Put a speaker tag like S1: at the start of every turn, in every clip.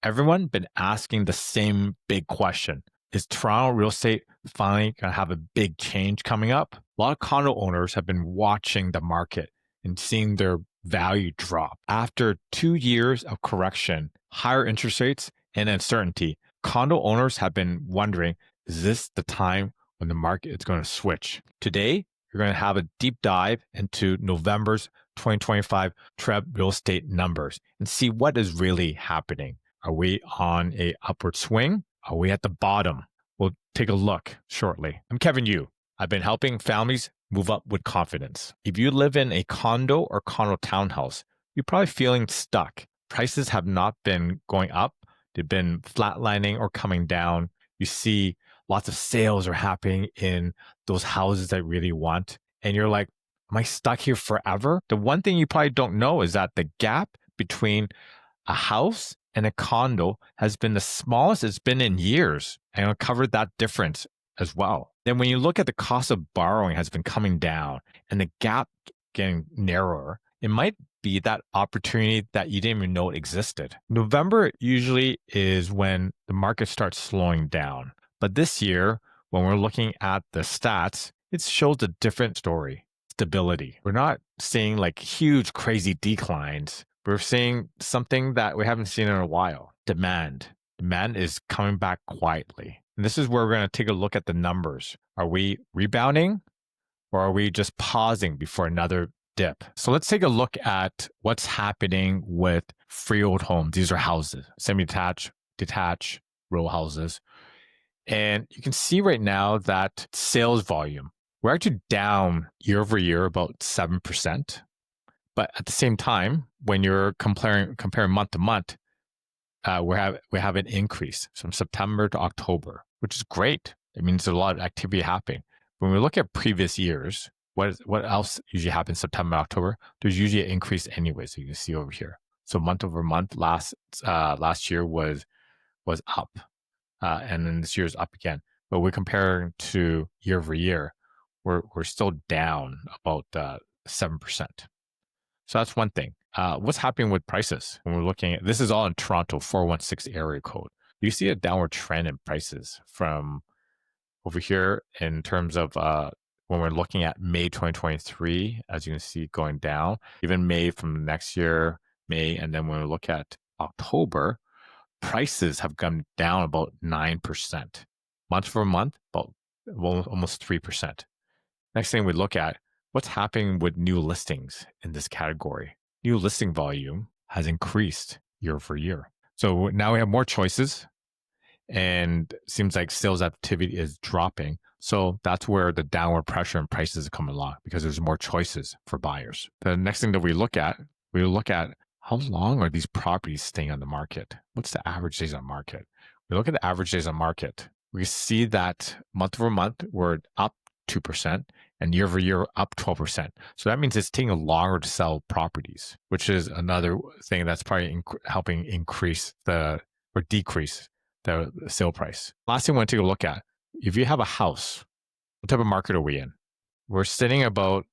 S1: Everyone been asking the same big question. Is Toronto real estate finally going to have a big change coming up? A lot of condo owners have been watching the market and seeing their value drop. After 2 years of correction, higher interest rates, and uncertainty, condo owners have been wondering, is this the time when the market is going to switch? Today, you're going to have a deep dive into November's 2025 TRREB real estate numbers and see what is really happening. Are we on a upward swing? Are we at the bottom? We'll take a look shortly. I'm Kevin Yu. I've been helping families move up with confidence. If you live in a condo or condo townhouse, you're probably feeling stuck. Prices have not been going up. They've been flatlining or coming down. You see lots of sales are happening in those houses that you really want. And you're like, am I stuck here forever? The one thing you probably don't know is that the gap between a house and a condo has been the smallest it's been in years. And I'll cover that difference as well. Then when you look at the cost of borrowing has been coming down and the gap getting narrower, it might be that opportunity that you didn't even know it existed. November usually is when the market starts slowing down. But this year, when we're looking at the stats, it shows a different story. Stability. We're not seeing like huge, crazy declines. We're seeing something that we haven't seen in a while. Demand. Demand is coming back quietly. And this is where we're going to take a look at the numbers. Are we rebounding or are we just pausing before another dip? So let's take a look at what's happening with freehold homes. These are houses, semi-detached, detached, row houses. And you can see right now that sales volume, we're actually down year over year about 7%. But at the same time, when you're comparing month to month, we have an increase from September to October, which is great. It means there's a lot of activity happening. When we look at previous years, what else usually happens September, October? There's usually an increase anyway. So you can see over here. So month over month, last year was up, and then this year's up again. But we're comparing to year over year, we're still down about 7%. So that's one thing. What's happening with prices? When we're looking at this is all in Toronto 416 area code. You see a downward trend in prices from over here in terms of when we're looking at May 2023, as you can see going down, even May from next year, May, and then when we look at October, prices have gone down about 9%. Month for month, about almost 3%. Next thing we look at, what's happening with new listings in this category? New listing volume has increased year over year. So now we have more choices and it seems like sales activity is dropping. So that's where the downward pressure in prices is coming along because there's more choices for buyers. The next thing that we look at how long are these properties staying on the market? What's the average days on market? We look at the average days on market. We see that month over month, we're up 2%. And year over year up 12%. So that means it's taking longer to sell properties, which is another thing that's probably helping increase or decrease the sale price. Last thing I want to take a look at, if you have a house, what type of market are we in? We're sitting about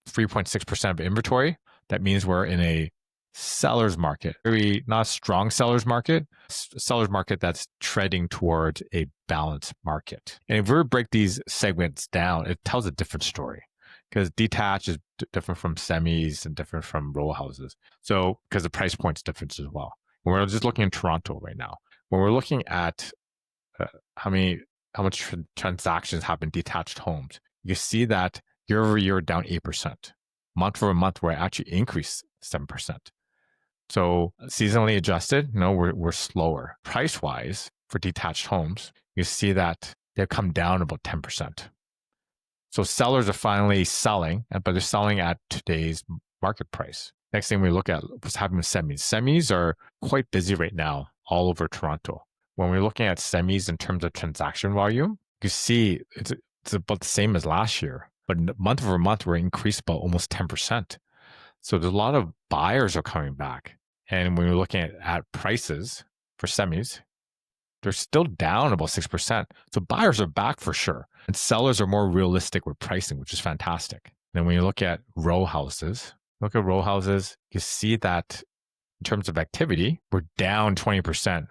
S1: 3.6% of inventory. That means we're in a seller's market, very not a strong seller's market, seller's market that's treading towards a balanced market. And if we break these segments down, it tells a different story because detached is different from semis and different from row houses. So because the price point's different as well. When we're just looking in Toronto right now, when we're looking at how much transactions happen detached homes, you see that year over year down 8%. Month over month, we're actually increased 7%. So seasonally adjusted, no, we're slower. Price-wise, for detached homes, you see that they've come down about 10%. So sellers are finally selling, but they're selling at today's market price. Next thing we look at what's happening with semis. Semis are quite busy right now all over Toronto. When we're looking at semis in terms of transaction volume, you see it's about the same as last year. But month over month, we're increased about almost 10%. So there's a lot of buyers are coming back. And when we're looking at prices for semis, they're still down about 6%. So buyers are back for sure. And sellers are more realistic with pricing, which is fantastic. Then when you look at row houses, you see that in terms of activity, we're down 20%.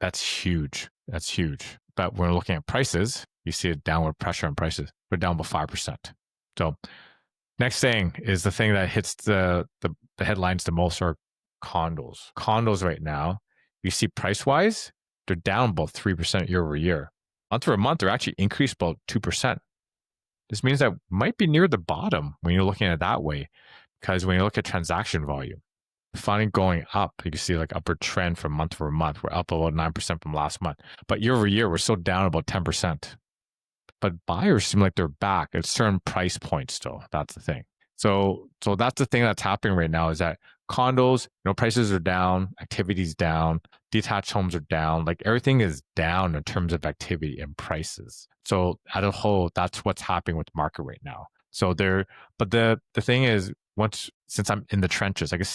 S1: That's huge. That's huge. But when we're looking at prices, you see a downward pressure on prices. We're down about 5%. So next thing is the thing that hits the headlines the most are condos. Condos right now, you see price wise, they're down about 3% year over year. Month over month, they're actually increased about 2%. This means that might be near the bottom when you're looking at it that way, because when you look at transaction volume, finally going up, you can see like upward trend from month over month. We're up about 9% from last month, but year over year, we're still down about 10%. But buyers seem like they're back at certain price points still. That's the thing. So that's the thing that's happening right now is that condos, prices are down, activity's down, detached homes are down, like everything is down in terms of activity and prices. So at a whole, that's what's happening with the market right now. So but the thing is, since I'm in the trenches, I can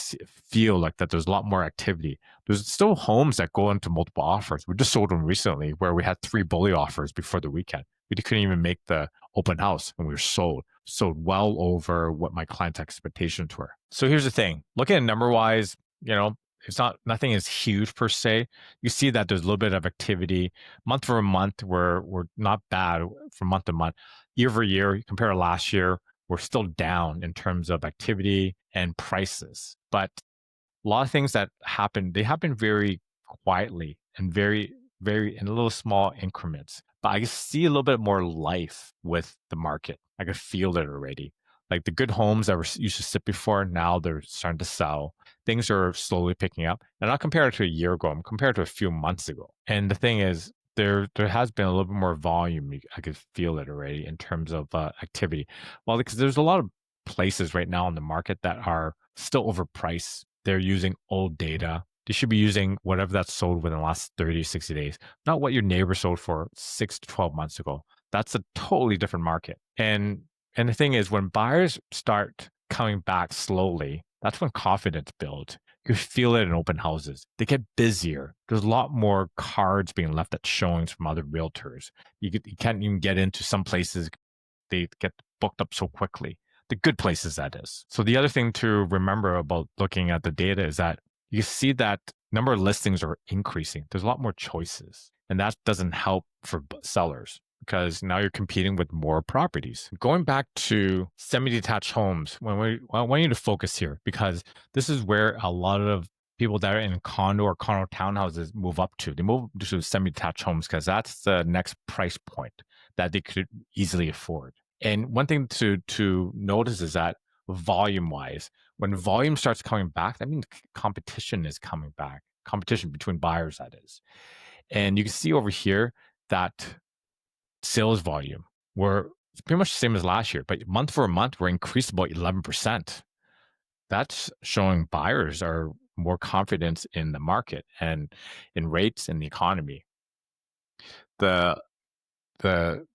S1: feel like that there's a lot more activity. There's still homes that go into multiple offers. We just sold one recently where we had 3 bully offers before the weekend. We couldn't even make the open house and we were sold well over what my client's expectations were. So here's the thing, looking at number wise, nothing is huge per se. You see that there's a little bit of activity month over month. We're not bad from month to month. Year over year, compare to last year, we're still down in terms of activity and prices. But a lot of things that happen, they happen very quietly and very, very in little small increments. But I see a little bit more life with the market. I could feel it already. Like the good homes that were used to sit before, now they're starting to sell. Things are slowly picking up. And not compared to a year ago, I'm compared to a few months ago. And the thing is, there has been a little bit more volume. I could feel it already in terms of activity. Well, because there's a lot of places right now on the market that are still overpriced. They're using old data. They should be using whatever that's sold within the last 30, 60 days, not what your neighbor sold for 6 to 12 months ago. That's a totally different market. And the thing is, when buyers start coming back slowly, that's when confidence builds. You feel it in open houses. They get busier. There's a lot more cards being left at showings from other realtors. You can't even get into some places. They get booked up so quickly. The good places, that is. So the other thing to remember about looking at the data is that you see that number of listings are increasing. There's a lot more choices. And that doesn't help for sellers because now you're competing with more properties. Going back to semi-detached homes, I want you to focus here because this is where a lot of people that are in condo or condo townhouses move up to. They move to semi-detached homes because that's the next price point that they could easily afford. And one thing to notice is that volume-wise, when volume starts coming back, that means competition is coming back. Competition between buyers, that is. And you can see over here that sales volume were pretty much the same as last year, but month for month, we're increased about 11%. That's showing buyers are more confident in the market and in rates and the economy. But the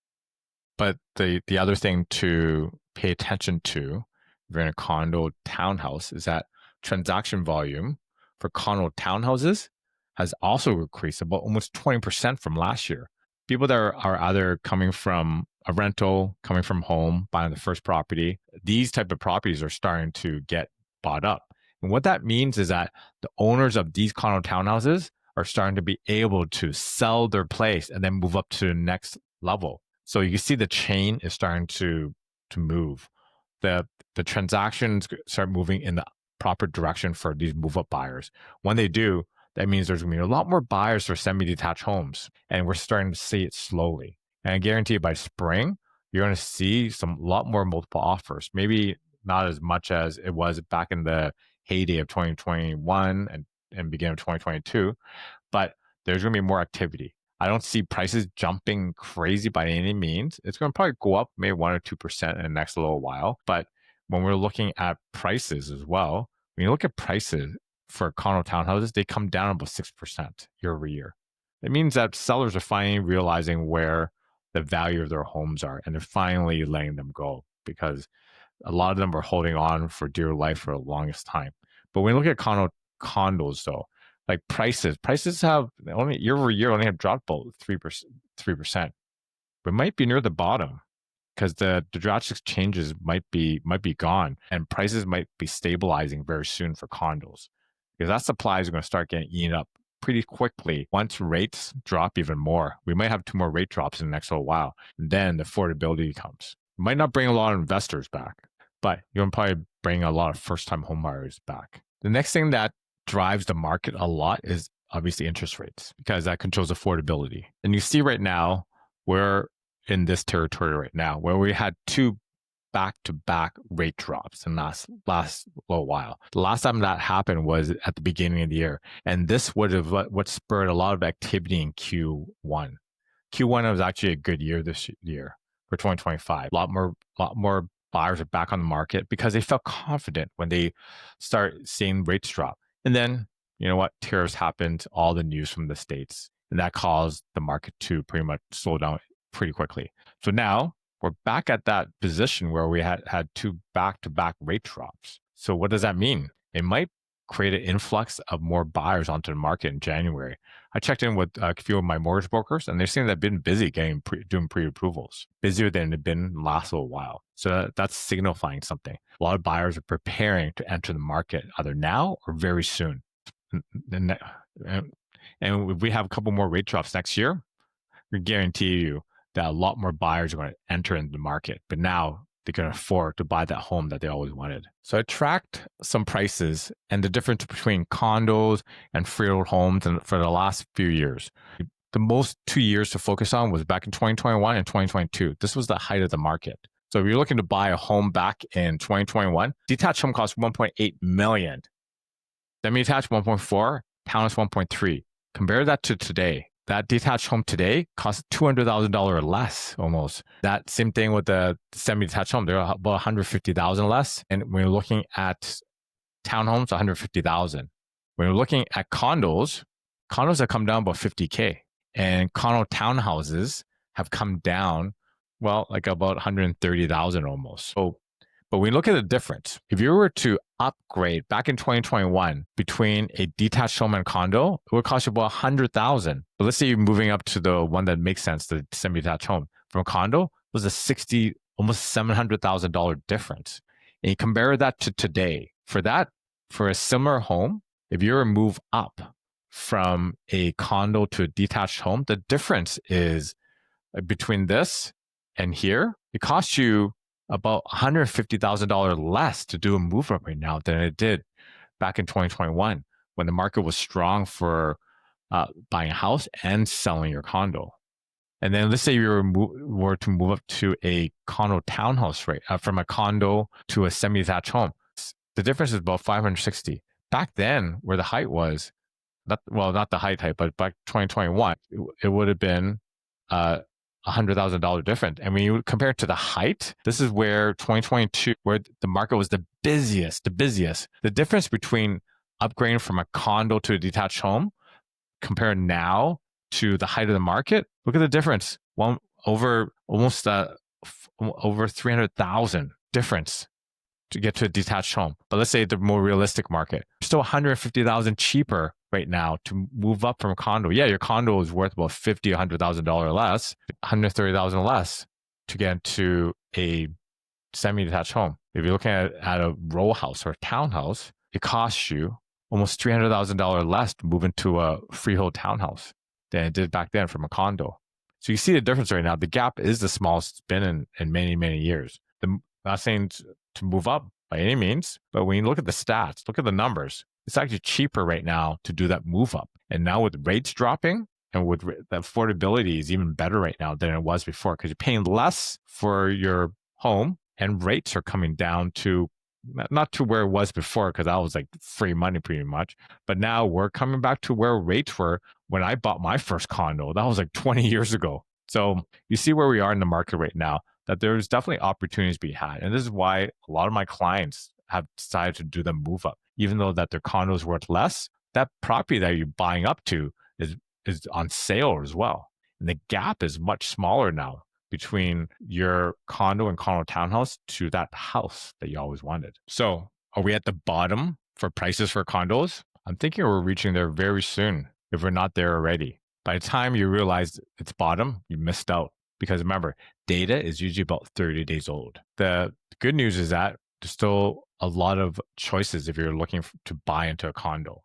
S1: other thing to pay attention to if you're in a condo townhouse is that transaction volume for condo townhouses has also increased about almost 20% from last year. People that are either coming from a rental, coming from home, buying the first property, these type of properties are starting to get bought up. And what that means is that the owners of these condo townhouses are starting to be able to sell their place and then move up to the next level. So you can see the chain is starting to move. The transactions start moving in the proper direction for these move up buyers. When they do, that means there's going to be a lot more buyers for semi-detached homes, and we're starting to see it slowly. And I guarantee you by spring, you're going to see a lot more multiple offers. Maybe not as much as it was back in the heyday of 2021 and beginning of 2022, but there's going to be more activity. I don't see prices jumping crazy by any means. It's going to probably go up maybe 1 or 2% in the next little while. But when we're looking at prices as well, when you look at prices for condo townhouses, they come down about 6% year over year. It means that sellers are finally realizing where the value of their homes are, and they're finally letting them go because a lot of them are holding on for dear life for the longest time. But when you look at condos though, like prices have only year over year only have dropped about 3%. We might be near the bottom because the drastic changes might be gone and prices might be stabilizing very soon for condos. because that supply is going to start getting eaten up pretty quickly once rates drop even more. We might have 2 more rate drops in the next little while. And then the affordability comes. It might not bring a lot of investors back, but you're going to probably bring a lot of first-time homebuyers back. The next thing that drives the market a lot is obviously interest rates, because that controls affordability. And you see right now, we're in this territory right now where we had 2 back-to-back rate drops in last little while. The last time that happened was at the beginning of the year, and this would have what spurred a lot of activity in Q1. Q1 was actually a good year this year for 2025. A lot more buyers are back on the market because they felt confident when they start seeing rates drop. And then, you know what, tariffs happened, all the news from the States, and that caused the market to pretty much slow down pretty quickly. So now we're back at that position where we had 2 back-to-back rate drops. So what does that mean? It might create an influx of more buyers onto the market in January. I checked in with a few of my mortgage brokers, and they're saying they've been busy doing pre-approvals, busier than they've been last little while. So that's signifying something. A lot of buyers are preparing to enter the market either now or very soon. And if we have a couple more rate drops next year, we guarantee you that a lot more buyers are going to enter into the market, but now they can afford to buy that home that they always wanted. So I tracked some prices and the difference between condos and freehold homes for the last few years. The most 2 years to focus on was back in 2021 and 2022. This was the height of the market. So if you're looking to buy a home back in 2021, detached home cost $1.8 million. Semi-detached 1.4, townhouse 1.3. Compare that to today. That detached home today costs $200,000 less almost. That same thing with the semi-detached home. They're about $150,000 less. And when you're looking at townhomes, $150,000. When you're looking at condos have come down about $50K. And condo townhouses have come down, well, like about $130,000 almost. So, but when you look at the difference, if you were to upgrade back in 2021 between a detached home and condo, it would cost you about $100,000. But let's say you're moving up to the one that makes sense, the semi-detached home. From a condo, it was a almost $700,000 difference. And you compare that to today. For a similar home, if you were to move up from a condo to a detached home, the difference is between this and here, it costs you about $150,000 less to do a move up right now than it did back in 2021 when the market was strong for buying a house and selling your condo. And then let's say you were to move up to a condo townhouse rate from a condo to a semi-detached home. The difference is about $560. Back then, where the height was, not the height, but back 2021, it would have been $100,000 difference. And when you compare it to the height, this is where 2022, where the market was the busiest. The difference between upgrading from a condo to a detached home, compared now to the height of the market, look at the difference. Over 300,000 difference to get to a detached home. But let's say the more realistic market, still $150,000 cheaper right now to move up from a condo. Yeah, your condo is worth about $50,000, $100,000 less, $130,000 less to get into a semi-detached home. If you're looking at a row house or a townhouse, it costs you almost $300,000 less to move into a freehold townhouse than it did back then from a condo. So you see the difference right now. The gap is the smallest it's been in many, many years. Not saying to move up by any means, but when you look at the stats, look at the numbers, it's actually cheaper right now to do that move up. And now with rates dropping and with the affordability is even better right now than it was before because you're paying less for your home and rates are coming down to not to where it was before because that was like free money pretty much. But now we're coming back to where rates were when I bought my first condo. That was like 20 years ago. So you see where we are in the market right now, that there's definitely opportunities to be had. And this is why a lot of my clients have decided to do the move up. Even though that their condo is worth less, that property that you're buying up to is on sale as well. And the gap is much smaller now between your condo and condo townhouse to that house that you always wanted. So are we at the bottom for prices for condos? I'm thinking we're reaching there very soon if we're not there already. By the time you realize it's bottom, you missed out. Because remember, data is usually about 30 days old. The good news is that there's still a lot of choices if you're looking to buy into a condo.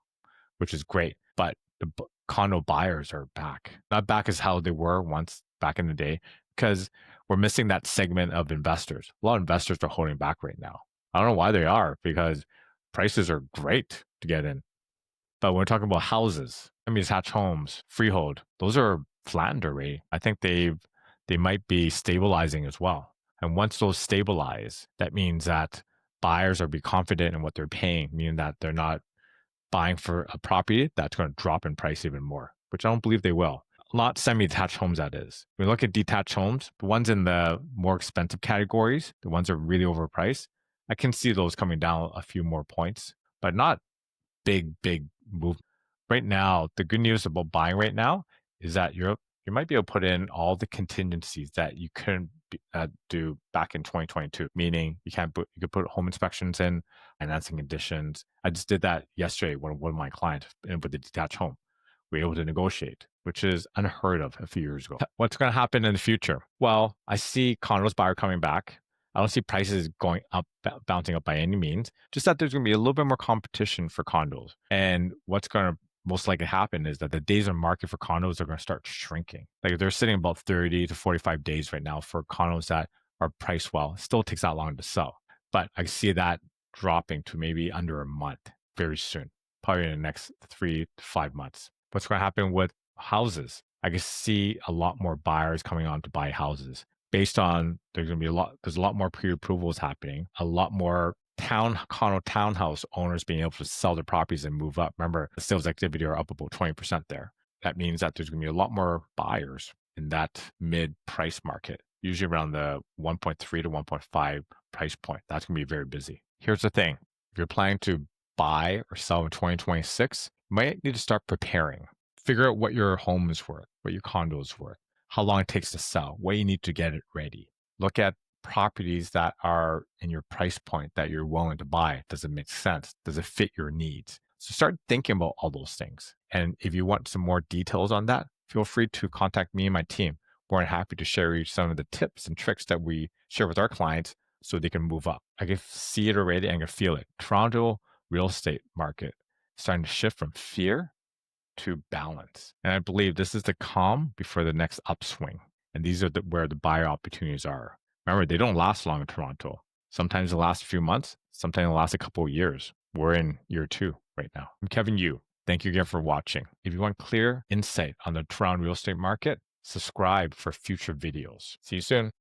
S1: which is great. But the condo buyers are back. Not back as how they were once back in the day, because we're missing that segment of investors. A lot of investors are holding back right now. I don't know why they are, because prices are great to get in. But when we're talking about houses, detached homes, freehold, those are flattened already. I think they might be stabilizing as well. And once those stabilize, that means that buyers are be confident in what they're paying, meaning that they're not buying for a property that's going to drop in price even more, which I don't believe they will. Not semi-detached homes, that is. When we look at detached homes, the ones in the more expensive categories, the ones that are really overpriced, I can see those coming down a few more points, but not big move. Right now, the good news about buying right now is that you might be able to put in all the contingencies that you couldn't do back in 2022. Meaning you could put home inspections in, financing conditions. I just did that yesterday when one of my clients with a detached home. We were able to negotiate, which is unheard of a few years ago. What's going to happen in the future? Well, I see condos buyer coming back. I don't see prices going up, bouncing up by any means. Just that there's going to be a little bit more competition for condos. And what's going to most likely happen is that the days on market for condos are going to start shrinking. Like they're sitting about 30 to 45 days right now for condos that are priced well. It still takes that long to sell. But I see that dropping to maybe under a month very soon, probably in the next 3 to 5 months. What's going to happen with houses? I can see a lot more buyers coming on to buy houses based on there's a lot more pre-approvals happening, a lot more condo townhouse owners being able to sell their properties and move up. Remember, the sales activity are up about 20% there. That means that there's going to be a lot more buyers in that mid price market, usually around the 1.3 to 1.5 price point. That's going to be very busy. Here's the thing. If you're planning to buy or sell in 2026, you might need to start preparing. Figure out what your home is worth, what your condo is worth, how long it takes to sell, what you need to get it ready. Look at properties that are in your price point that you're willing to buy. Does it make sense? Does it fit your needs? So start thinking about all those things. And if you want some more details on that, feel free to contact me and my team. We're happy to share you some of the tips and tricks that we share with our clients so they can move up. I can see it already and I can feel it. Toronto real estate market starting to shift from fear to balance. And I believe this is the calm before the next upswing. And these are where the buyer opportunities are. Remember, they don't last long in Toronto. Sometimes they last a few months, sometimes they last a couple of years. We're in year 2 right now. I'm Kevin Yu. Thank you again for watching. If you want clear insight on the Toronto real estate market, subscribe for future videos. See you soon.